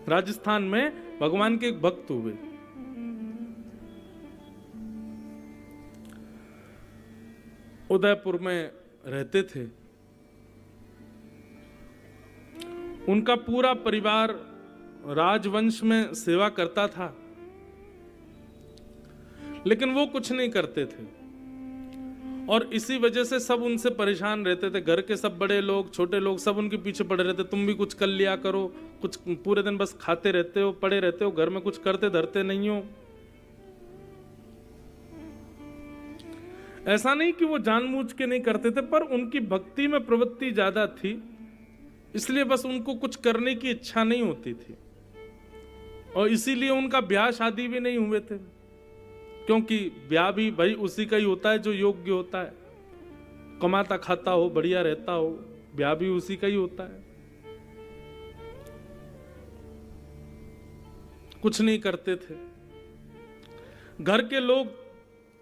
राजस्थान में भगवान के एक भक्त हुए। उदयपुर में रहते थे। उनका पूरा परिवार राजवंश में सेवा करता था, लेकिन वो कुछ नहीं करते थे और इसी वजह से सब उनसे परेशान रहते थे। घर के सब बड़े लोग, छोटे लोग, सब उनके पीछे पड़े रहते, तुम भी कुछ कर लिया करो, कुछ पूरे दिन बस खाते रहते हो, पड़े रहते हो, घर में कुछ करते धरते नहीं हो। ऐसा नहीं कि वो जानबूझ के नहीं करते थे, पर उनकी भक्ति में प्रवृत्ति ज्यादा थी, इसलिए बस उनको कुछ करने की इच्छा नहीं होती थी और इसीलिए उनका ब्याह शादी भी नहीं हुए थे, क्योंकि ब्याह भी भाई उसी का ही होता है जो योग्य होता है, कमाता खाता हो, बढ़िया रहता हो, ब्याह भी उसी का ही होता है। कुछ नहीं करते थे। घर के लोग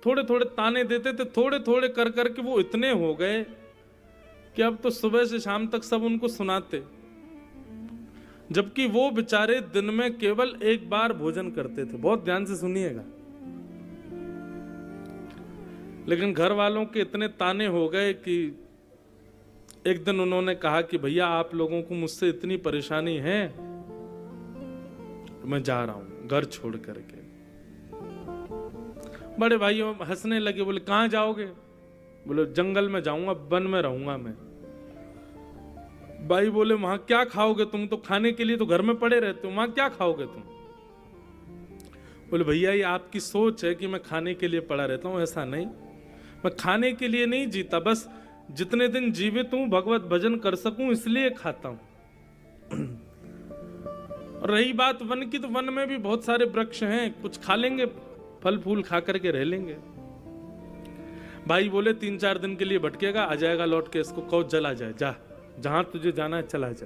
थोड़े थोड़े ताने देते थे, थोड़े थोड़े कर करके वो इतने हो गए कि अब तो सुबह से शाम तक सब उनको सुनाते, जबकि वो बेचारे दिन में केवल एक बार भोजन करते थे। बहुत ध्यान से सुनिएगा। लेकिन घर वालों के इतने ताने हो गए कि एक दिन उन्होंने कहा कि भैया आप लोगों को मुझसे इतनी परेशानी है, मैं जा रहा हूं घर छोड़ करके। बड़े भाइयों हंसने लगे, बोले कहां जाओगे? बोले जंगल में जाऊंगा, वन में रहूंगा मैं। भाई बोले वहां क्या खाओगे तुम, तो खाने के लिए तो घर में पड़े रहते हो, वहां क्या खाओगे तुम? बोले भैया ये आपकी सोच है कि मैं खाने के लिए पड़ा रहता हूं, ऐसा नहीं, मैं खाने के लिए नहीं जीता, बस जितने दिन जीवित हूं भगवत भजन कर सकूं इसलिए खाता हूं। और रही बात वन की, तो वन में भी बहुत सारे वृक्ष हैं, कुछ खा लेंगे, फल फूल खा करके रह लेंगे। भाई बोले 3-4 दिन के लिए भटकेगा, आ जाएगा लौट के, इसको कहो चला जाए, जा जहां तुझे जाना है चला जा।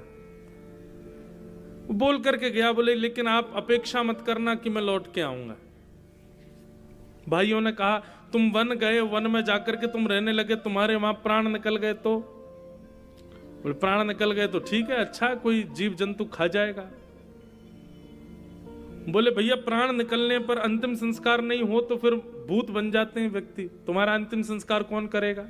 वो बोल करके गया। बोले लेकिन आप अपेक्षा मत करना कि मैं लौट के आऊंगा। भाइयों ने कहा तुम वन गए, वन में जाकर के तुम रहने लगे, तुम्हारे वहां प्राण निकल गए तो? बोले प्राण निकल गए तो ठीक है, अच्छा कोई जीव जंतु खा जाएगा। बोले भैया प्राण निकलने पर अंतिम संस्कार नहीं हो तो फिर भूत बन जाते हैं व्यक्ति, तुम्हारा अंतिम संस्कार कौन करेगा?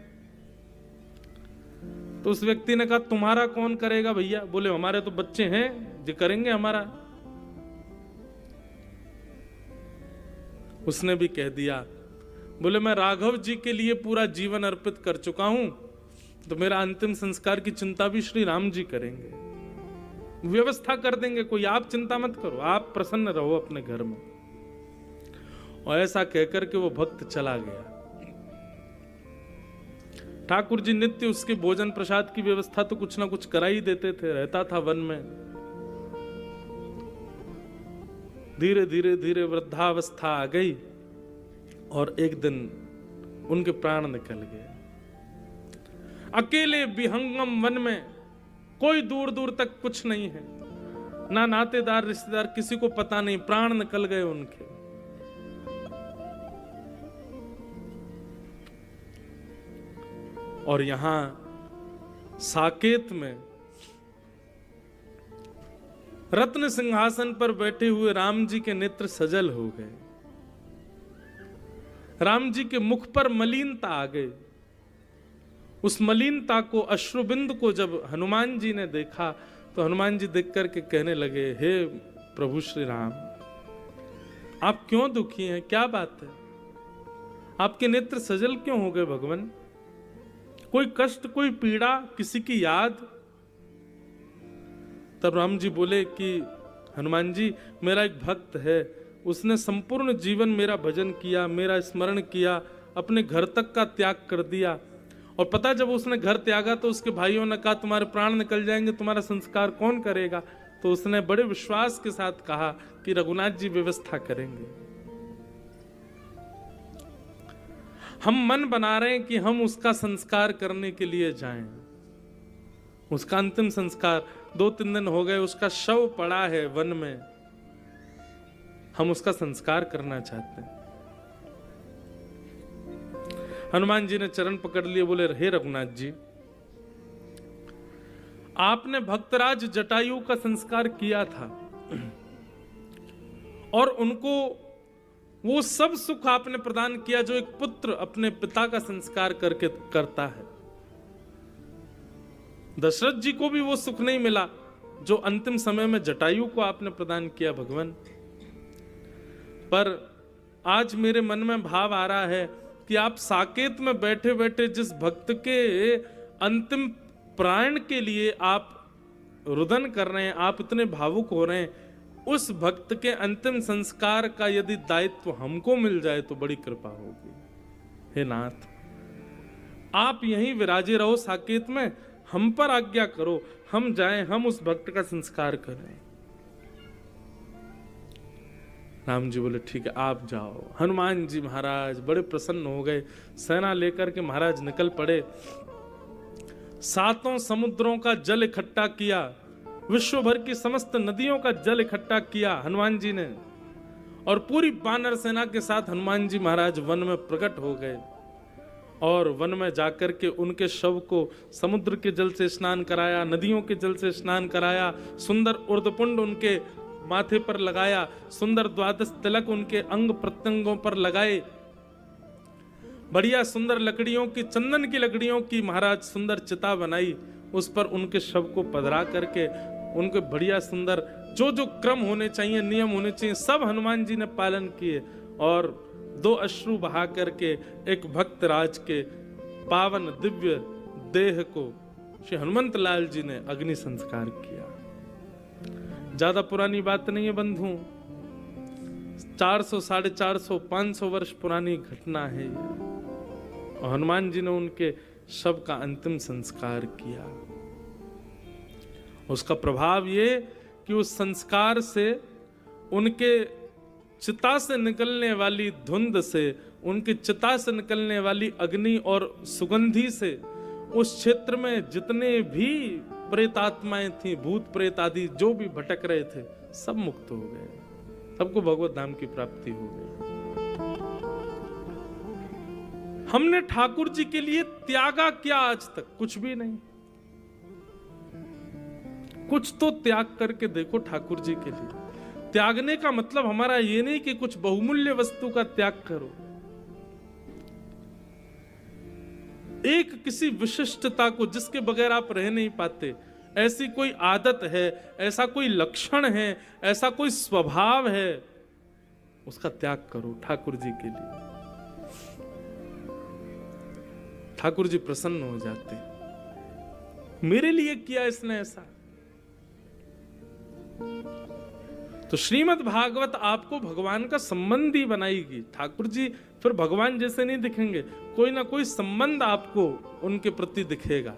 तो उस व्यक्ति ने कहा तुम्हारा कौन करेगा भैया? बोले हमारे तो बच्चे हैं जो करेंगे हमारा। उसने भी कह दिया, बोले मैं राघव जी के लिए पूरा जीवन अर्पित कर चुका हूं, तो मेरा अंतिम संस्कार की चिंता भी श्री राम जी करेंगे, व्यवस्था कर देंगे, कोई आप चिंता मत करो, आप प्रसन्न रहो अपने घर में। और ऐसा कहकर के वो भक्त चला गया। ठाकुर जी नित्य उसके भोजन प्रसाद की व्यवस्था तो कुछ ना कुछ करा ही देते थे, रहता था वन में। धीरे धीरे धीरे वृद्धावस्था आ गई और एक दिन उनके प्राण निकल गए। अकेले विहंगम वन में, कोई दूर दूर तक कुछ नहीं है, ना नातेदार रिश्तेदार, किसी को पता नहीं, प्राण निकल गए उनके। और यहां साकेत में रत्न सिंहासन पर बैठे हुए राम जी के नेत्र सजल हो गए। राम जी के मुख पर मलिनता आ गई। उस मलिनता को, अश्रुबिंद को जब हनुमान जी ने देखा तो हनुमान जी देख करके कहने लगे, हे प्रभु श्री राम, आप क्यों दुखी हैं? क्या बात है? आपके नेत्र सजल क्यों हो गए भगवान? कोई कष्ट, कोई पीड़ा, किसी की याद? तब राम जी बोले कि हनुमान जी, मेरा एक भक्त है, उसने संपूर्ण जीवन मेरा भजन किया, मेरा स्मरण किया, अपने घर तक का त्याग कर दिया। और पता जब उसने घर त्यागा तो उसके भाइयों ने कहा तुम्हारे प्राण निकल जाएंगे, तुम्हारा संस्कार कौन करेगा? तो उसने बड़े विश्वास के साथ कहा कि रघुनाथ जी व्यवस्था करेंगे। हम मन बना रहे हैं कि हम उसका संस्कार करने के लिए जाएं। उसका अंतिम संस्कार 2-3 दिन हो गए, उसका शव पड़ा है वन में, हम उसका संस्कार करना चाहते हैं। हनुमान जी ने चरण पकड़ लिए, बोले हे रघुनाथ जी, आपने भक्तराज जटायु का संस्कार किया था, और उनको वो सब सुख आपने प्रदान किया जो एक पुत्र अपने पिता का संस्कार करके करता है। दशरथ जी को भी वो सुख नहीं मिला जो अंतिम समय में जटायु को आपने प्रदान किया भगवान। पर आज मेरे मन में भाव आ रहा है कि आप साकेत में बैठे बैठे जिस भक्त के अंतिम प्राण के लिए आप रुदन कर रहे हैं, आप इतने भावुक हो रहे हैं, उस भक्त के अंतिम संस्कार का यदि दायित्व हमको मिल जाए तो बड़ी कृपा होगी। हे नाथ, आप यहीं विराजे रहो साकेत में, हम पर आज्ञा करो, हम जाएं, हम उस भक्त का संस्कार करें। राम जी बोले ठीक है आप जाओ। हनुमान जी महाराज बड़े प्रसन्न हो गए, सेना लेकर के महाराज निकल पड़े। 7 समुद्रों का जल इकट्ठा किया, विश्व भर की समस्त नदियों का जल इकट्ठा किया हनुमान जी ने, और पूरी वानर सेना के साथ हनुमान जी महाराज वन में प्रकट हो गए। और वन में जाकर के उनके शव को समुद्र के जल से स्नान कराया, नदियों के जल से स्नान कराया, सुंदर उर्दपुंड उनके माथे पर लगाया, सुंदर 12 तिलक उनके अंग प्रत्यंगों पर लगाए, बढ़िया सुंदर लकड़ियों की, चंदन की लकड़ियों की महाराज सुंदर चिता बनाई, उस पर उनके शव को पधरा करके उनके बढ़िया सुंदर जो जो क्रम होने चाहिए, नियम होने चाहिए, सब हनुमान जी ने पालन किए। और 2 अश्रु बहा करके एक भक्त राज के पावन दिव्य देह को श्री हनुमंत लाल जी ने अग्नि संस्कार किया। ज्यादा पुरानी बात नहीं है बंधु, 400, 450, 500 वर्ष पुरानी घटना है ये। और हनुमान जी ने उनके शव का अंतिम संस्कार किया। उसका प्रभाव ये कि उस संस्कार से उनके चिता से निकलने वाली धुंध से, उनकी चिता से निकलने वाली अग्नि और सुगंधी से उस क्षेत्र में जितने भी प्रेतात्माएं थी, भूत प्रेत आदि जो भी भटक रहे थे, सब मुक्त हो गए, सबको भगवत धाम की प्राप्ति हो गई। हमने ठाकुर जी के लिए त्यागा क्या आज तक? कुछ भी नहीं। कुछ तो त्याग करके देखो ठाकुर जी के लिए। त्यागने का मतलब हमारा ये नहीं कि कुछ बहुमूल्य वस्तु का त्याग करो, एक किसी विशिष्टता को जिसके बगैर आप रह नहीं पाते, ऐसी कोई आदत है, ऐसा कोई लक्षण है, ऐसा कोई स्वभाव है, उसका त्याग करो ठाकुर जी के लिए। ठाकुर जी प्रसन्न हो जाते, मेरे लिए किया इसने ऐसा। तो श्रीमद् भागवत आपको भगवान का संबंधी बनाएगी। ठाकुर जी फिर भगवान जैसे नहीं दिखेंगे, कोई ना कोई संबंध आपको उनके प्रति दिखेगा।